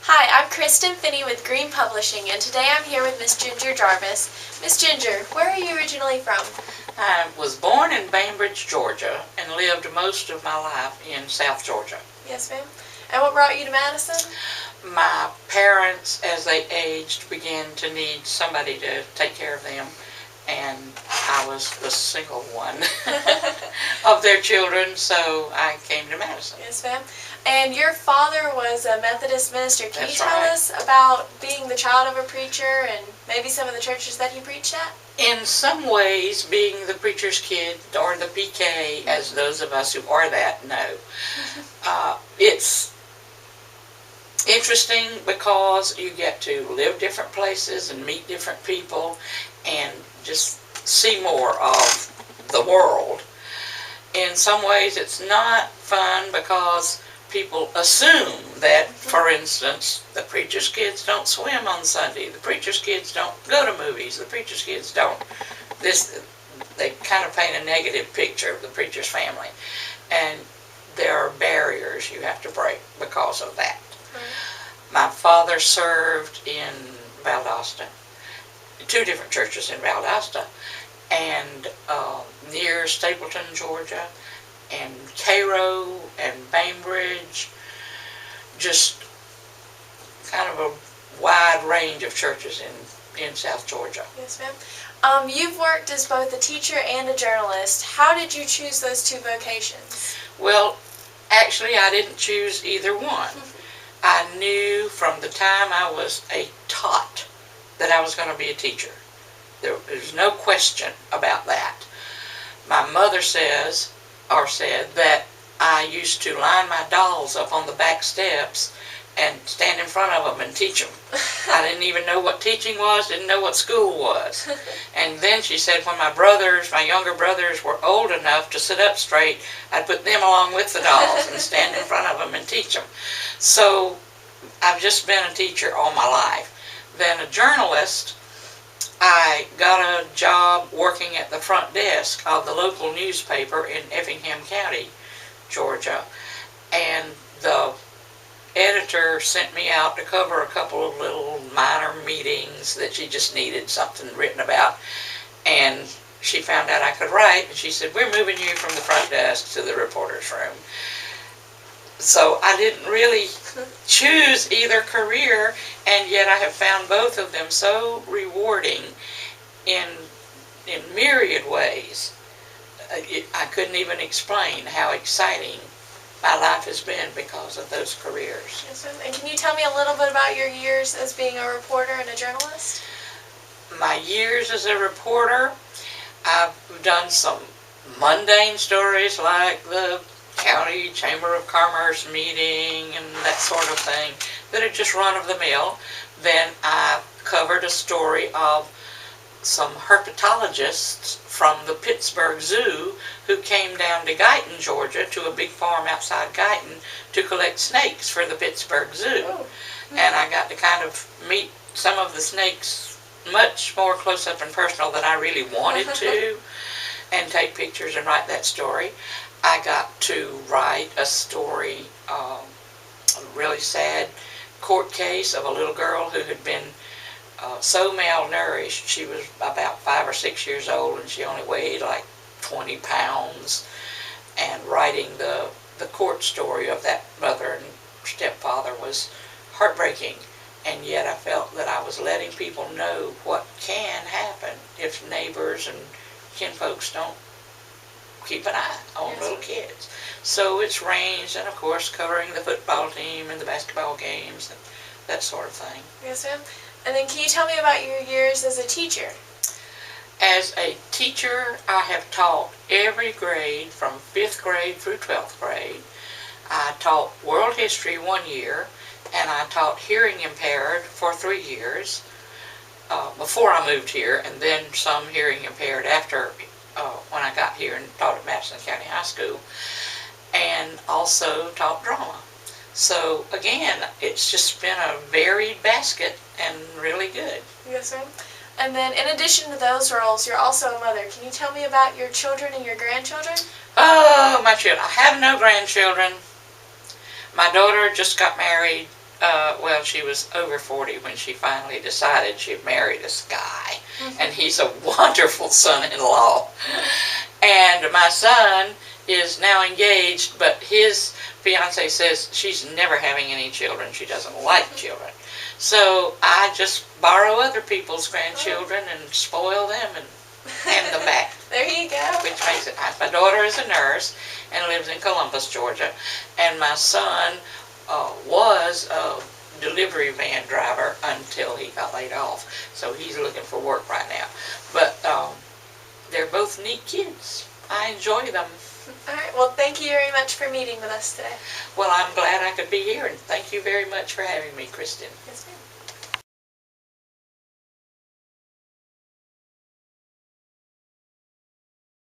Hi, I'm Kristin Finney with Greene Publishing, and today I'm here with Miss Ginger Jarvis. Miss Ginger, where are you originally from? I was born in Bainbridge, Georgia, and lived most of my life in South Georgia. Yes, ma'am. And what brought you to Madison? My parents, as they aged, began to need somebody to take care of them, and I was the single one of their children, so I came to Madison. Yes, ma'am. And your father was a Methodist minister. Can you That's tell right. us about being the child of a preacher and maybe some of the churches that he preached at? In some ways, being the preacher's kid, or the PK, as those of us who are that know, it's interesting because you get to live different places and meet different people and just see more of the world. In some ways, it's not fun because people assume that, for instance, the preacher's kids don't swim on Sunday, the preacher's kids don't go to movies, the preacher's kids don't they kind of paint a negative picture of the preacher's family. And there are barriers you have to break because of that. My father served in Valdosta, two different churches in Valdosta, and near Stapleton, Georgia, and Cairo and Bainbridge, just kind of a wide range of churches in South Georgia. Yes, ma'am. You've worked as both a teacher and a journalist. How did you choose those two vocations? Well, actually, I didn't choose either one. I knew from the time I was a tot that I was going to be a teacher. There's no question about that. My mother said that I used to line my dolls up on the back steps and stand in front of them and teach them. I didn't even know what teaching was, didn't know what school was. And then she said when my younger brothers were old enough to sit up straight, I'd put them along with the dolls and stand in front of them and teach them. So I've just been a teacher all my life. Then a journalist. I got a job working at the front desk of the local newspaper in Effingham County, Georgia, and the editor sent me out to cover a couple of little minor meetings that she just needed something written about, and she found out I could write, and she said, "We're moving you from the front desk to the reporter's room." So I didn't really choose either career, and yet I have found both of them so rewarding in myriad ways. I couldn't even explain how exciting my life has been because of those careers. Yes, and can you tell me a little bit about your years as being a reporter and a journalist? My years as a reporter, I've done some mundane stories like the County Chamber of Commerce meeting and that sort of thing that are just run-of-the-mill. Then I covered a story of some herpetologists from the Pittsburgh Zoo who came down to Guyton, Georgia, to a big farm outside Guyton to collect snakes for the Pittsburgh Zoo. Oh. And I got to kind of meet some of the snakes much more close up and personal than I really wanted to, and take pictures and write that story. I got to write a story, a really sad court case of a little girl who had been so malnourished. She was about 5 or 6 years old and she only weighed like 20 pounds. And writing the court story of that mother and stepfather was heartbreaking. And yet I felt that I was letting people know what can happen if neighbors and kinfolks don't keep an eye on little kids. So it's ranged, and of course covering the football team and the basketball games and that sort of thing. Yes, ma'am. And then can you tell me about your years as a teacher? As a teacher, I have taught every grade from 5th grade through 12th grade. I taught world history 1 year, and I taught hearing impaired for 3 years before I moved here, and then some hearing impaired after when I got here and taught at Madison County High School, and also taught drama. So again, it's just been a varied basket and really good. Yes, ma'am. And then in addition to those roles, you're also a mother. Can you tell me about your children and your grandchildren? Oh, my children. I have no grandchildren. My daughter just got married Well, she was over 40 when she finally decided she'd marry this guy. And he's a wonderful son-in-law. And my son is now engaged, but his fiance says she's never having any children. She doesn't like children. So I just borrow other people's grandchildren and spoil them and hand them back. There you go. Which makes it nice. My daughter is a nurse and lives in Columbus, Georgia. And my son was a delivery van driver until he got laid off. So he's looking for work right now. But they're both neat kids. I enjoy them. All right. Well, thank you very much for meeting with us today. Well, I'm glad I could be here, and thank you very much for having me, Kristin. Yes, ma'am.